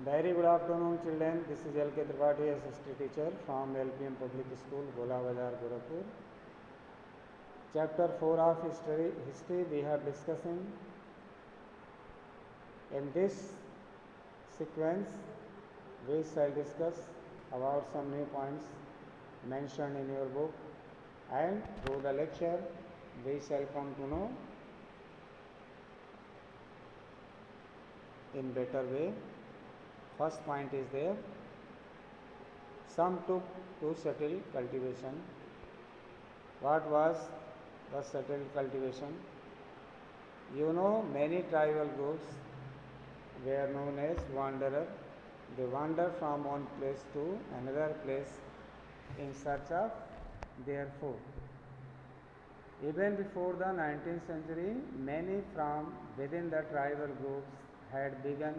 Very good afternoon, children. This is L.K. Tripathi, assistant teacher from LPM Public School, Gola Bazar, Gorakhpur. Chapter 4 of history we are discussing. In this sequence, we shall discuss about some new points mentioned in your book, and through the lecture, we shall come to know in better way. First point is there. Some took to shuttle cultivation. What was the shuttle cultivation? You know, many tribal groups were known as wanderer. They wander from one place to another place in search of their food. Even before the 19th century, many from within the tribal groups had begun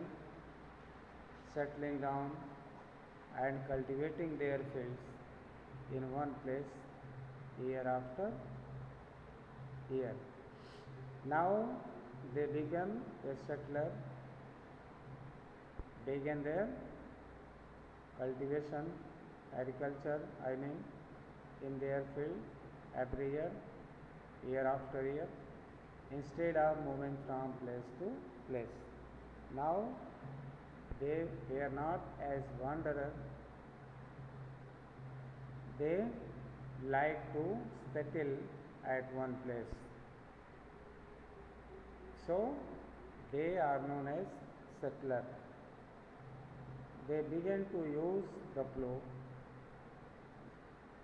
settling down and cultivating their fields in one place year after year. Now they began their cultivation, agriculture, in their field every year after year, instead of moving from place to place. Now they were not as wanderers, they like to settle at one place. So they are known as settlers. They began to use the plough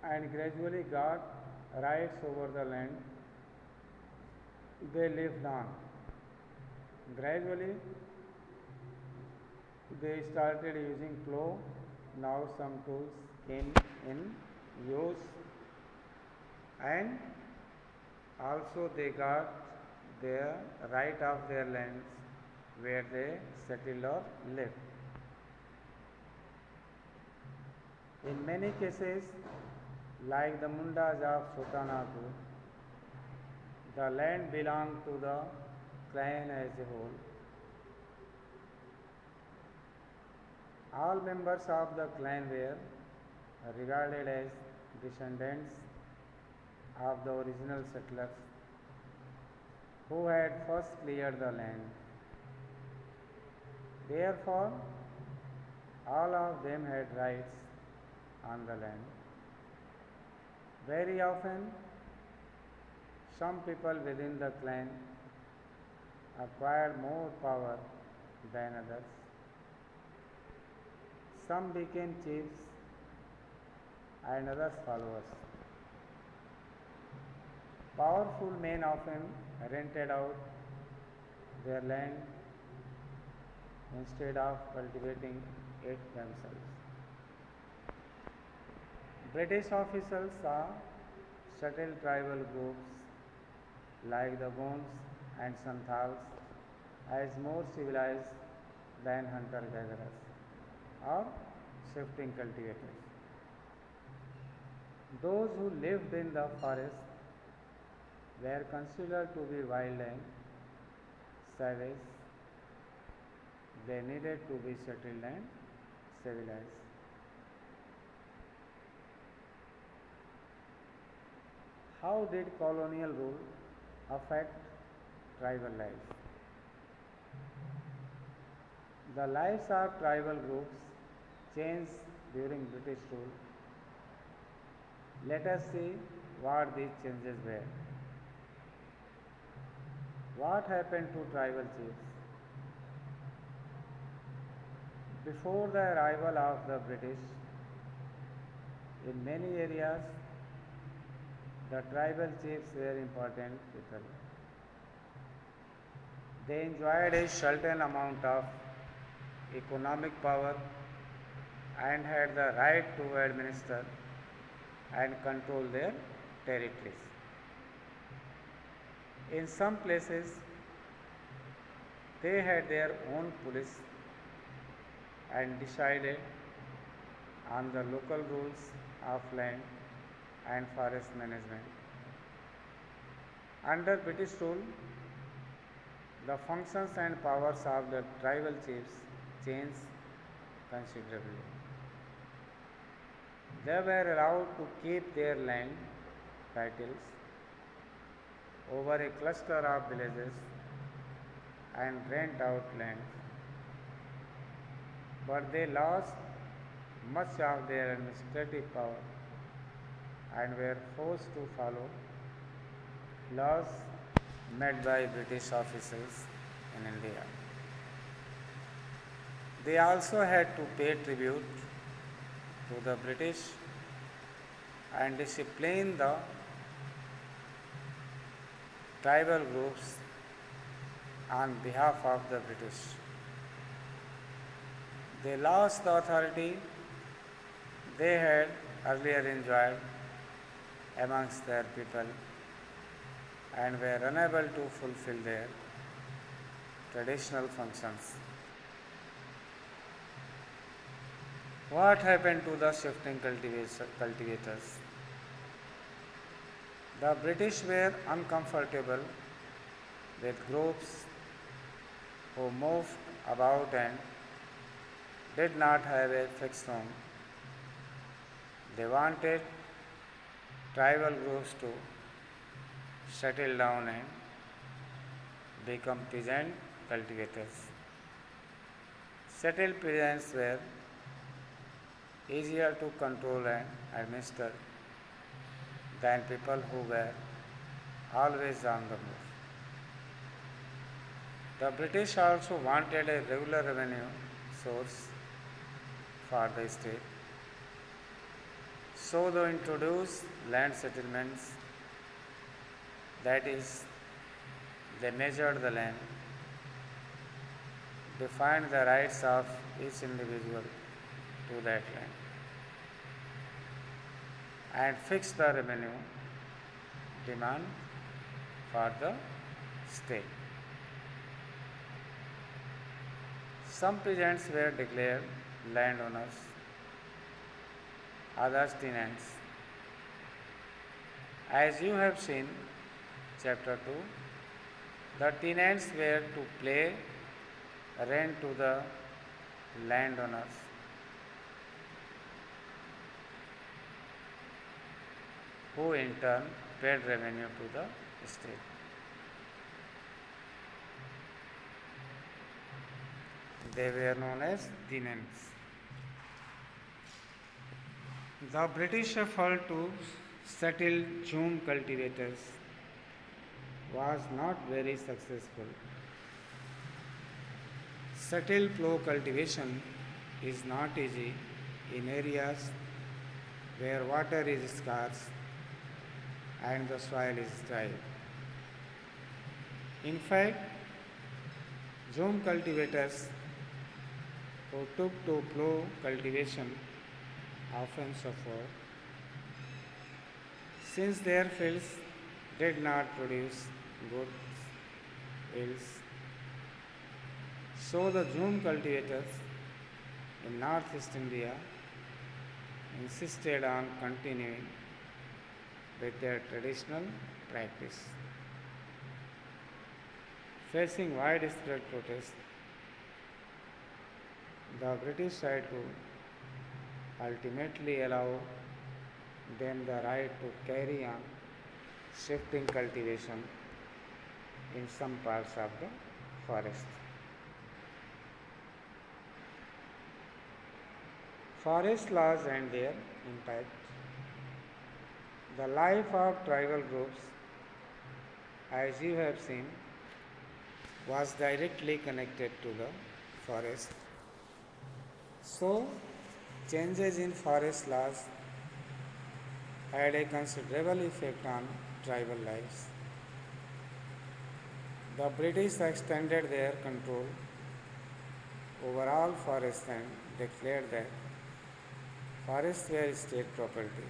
and gradually got rights over the land they lived on. Gradually they started using plough. Now some tools came in use, and also they got the right of their lands where they settled or lived. In many cases, like the Mundas of Chotanagpur, the land belonged to the clan as a whole. All members of the clan were regarded as descendants of the original settlers who had first cleared the land. Therefore, all of them had rights on the land. Very often, some people within the clan acquired more power than others. Some became chiefs and others followers. Powerful men often rented out their land instead of cultivating it themselves. British officials saw settled tribal groups like the Gonds and Santals as more civilized than hunter-gatherers or shifting cultivators. Those who lived in the forest were considered to be wild and savage. They needed to be settled and civilized. How did colonial rule affect tribal lives? The lives of tribal groups changed during British rule. Let us see what these changes were. What happened to tribal chiefs? Before the arrival of the British, in many areas, the tribal chiefs were important people. They enjoyed a certain amount of economic power and had the right to administer and control their territories. In some places, they had their own police and decided on the local rules of land and forest management. Under British rule, the functions and powers of the tribal chiefs changed considerably. They were allowed to keep their land titles over a cluster of villages and rent out land, but they lost much of their administrative power and were forced to follow laws made by British officials in India. They also had to pay tribute to the British and discipline the tribal groups on behalf of the British. They lost the authority they had earlier enjoyed amongst their people and were unable to fulfill their traditional functions. What happened to the shifting cultivators? The British were uncomfortable with groups who moved about and did not have a fixed home. They wanted tribal groups to settle down and become peasant cultivators. Settled peasants were easier to control and administer than people who were always on the move. The British also wanted a regular revenue source for the state, so they introduced land settlements, that is, they measured the land, defined the rights of each individual to that land, and fixed the revenue demand for the state. Some peasants were declared landowners, others tenants. As you have seen, chapter 2, the tenants were to pay rent to the landowners. Who in turn paid revenue to the state. They were known as tenants. The British effort to settle jhum cultivators was not very successful. Settle plough cultivation is not easy in areas where water is scarce and the soil is dry. In fact, jhum cultivators who took to plough cultivation often suffered since their fields did not produce good yields. So the jhum cultivators in northeast India insisted on continuing with their traditional practice. Facing widespread protest, the British tried to ultimately allow them the right to carry on shifting cultivation in some parts of the forest. Forest laws and their impact. The life of tribal groups, as you have seen, was directly connected to the forest. So, changes in forest laws had a considerable effect on tribal lives. The British extended their control over all forests and declared that forests were state property.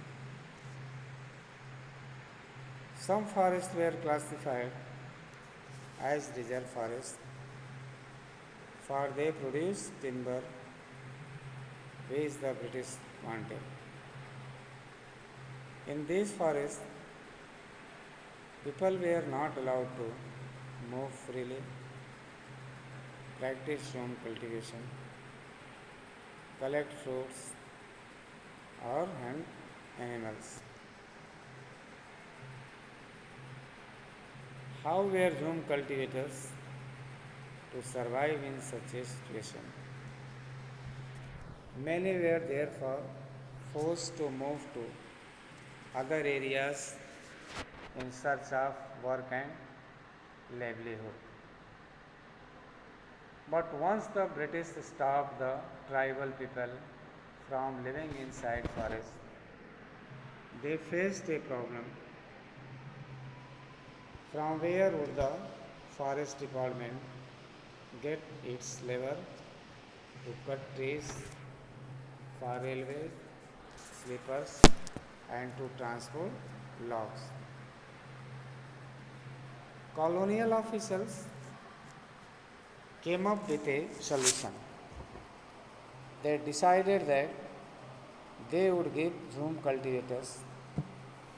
Some forests were classified as reserve forests, for they produced timber which the British wanted. In these forests, people were not allowed to move freely, practice jhum cultivation, collect fruits or hunt animals. How were Zoom cultivators to survive in such a situation? Many were therefore forced to move to other areas in search of work and livelihood. But once the British stopped the tribal people from living inside forests, they faced a problem. From where would the forest department get its labor to cut trees for railway, sleepers, and to transport logs? Colonial officials came up with a solution. They decided that they would give Zoom cultivators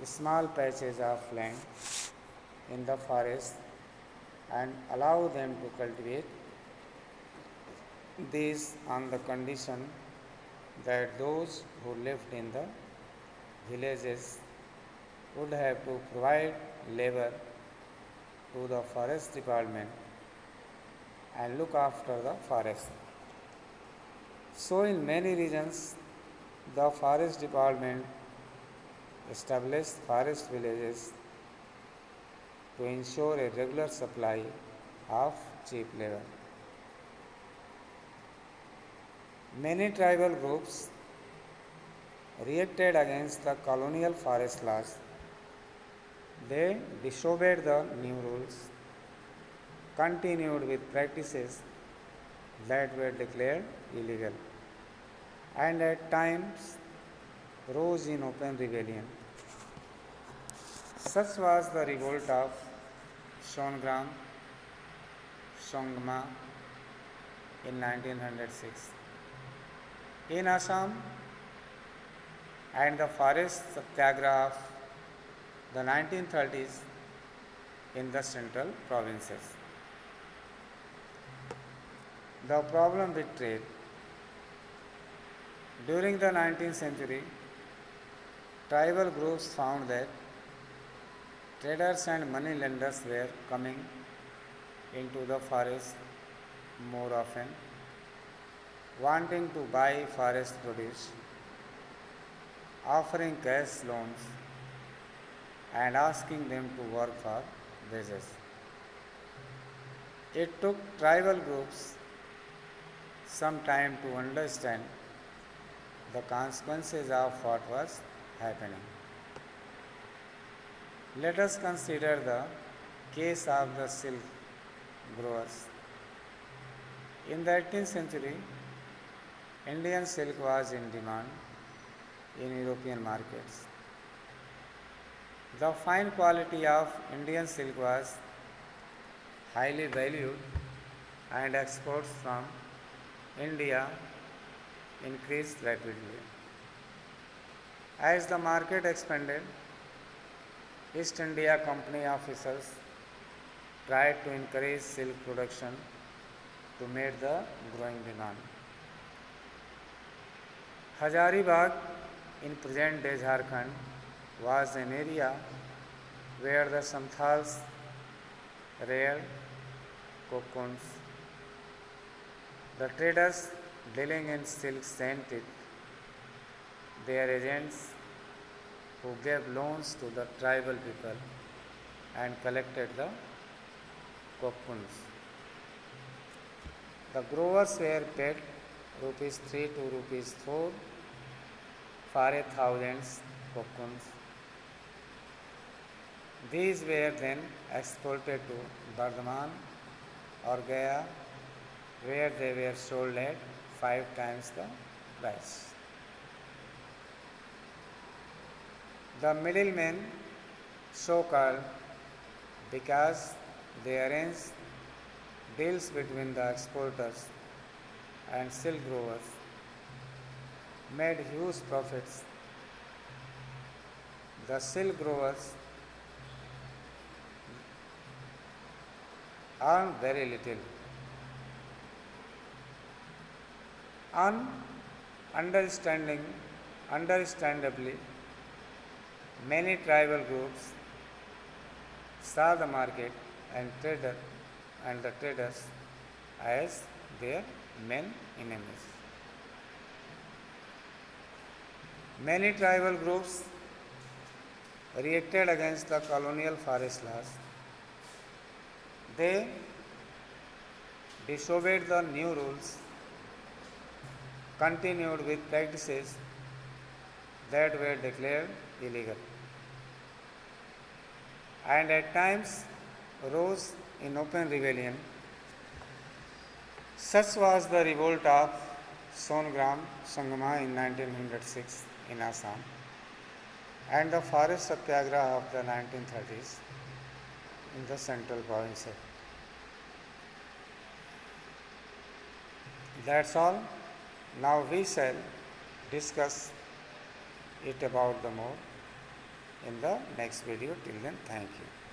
small patches of land in the forest and allow them to cultivate these on the condition that those who lived in the villages would have to provide labor to the forest department and look after the forest. So, in many regions, the forest department established forest villages to ensure a regular supply of cheap labor. Many tribal groups reacted against the colonial forest laws. They disobeyed the new rules, continued with practices that were declared illegal, and at times rose in open rebellion. Such was the revolt of Songram Songma in 1906 in Assam and the forest satyagraha of the 1930s in the central provinces. The problem with trade. During the 19th century, tribal groups found that traders and money lenders were coming into the forest more often, wanting to buy forest produce, offering cash loans, and asking them to work for wages. It took tribal groups some time to understand the consequences of what was happening. Let us consider the case of the silk growers. In the 18th century, Indian silk was in demand in European markets. The fine quality of Indian silk was highly valued, and exports from India increased rapidly. As the market expanded, East India Company officers tried to encourage silk production to meet the growing demand. Hazaribagh in present day Jharkhand was an area where the Santhals reared cocoons. The traders dealing in silk sent it their agents who gave loans to the tribal people and collected the cocoons. The growers were paid rupees 3 to rupees 4 for 1,000 cocoons. These were then exported to Bardhaman or Gaya, where they were sold at 5 times the price. The middlemen, so called because they arranged deals between the exporters and silk growers, made huge profits. The silk growers earned very little. On Understandably, many tribal groups saw the market and the traders as their main enemies. Many tribal groups reacted against the colonial forest laws. They disobeyed the new rules, continued with practices that were declared illegal, and at times rose in open rebellion. Such was the revolt of Songram Sangma in 1906 in Assam and the forest satyagraha of the 1930s in the central province. That's all. Now we shall discuss it about the more in the next video. Till then, thank you.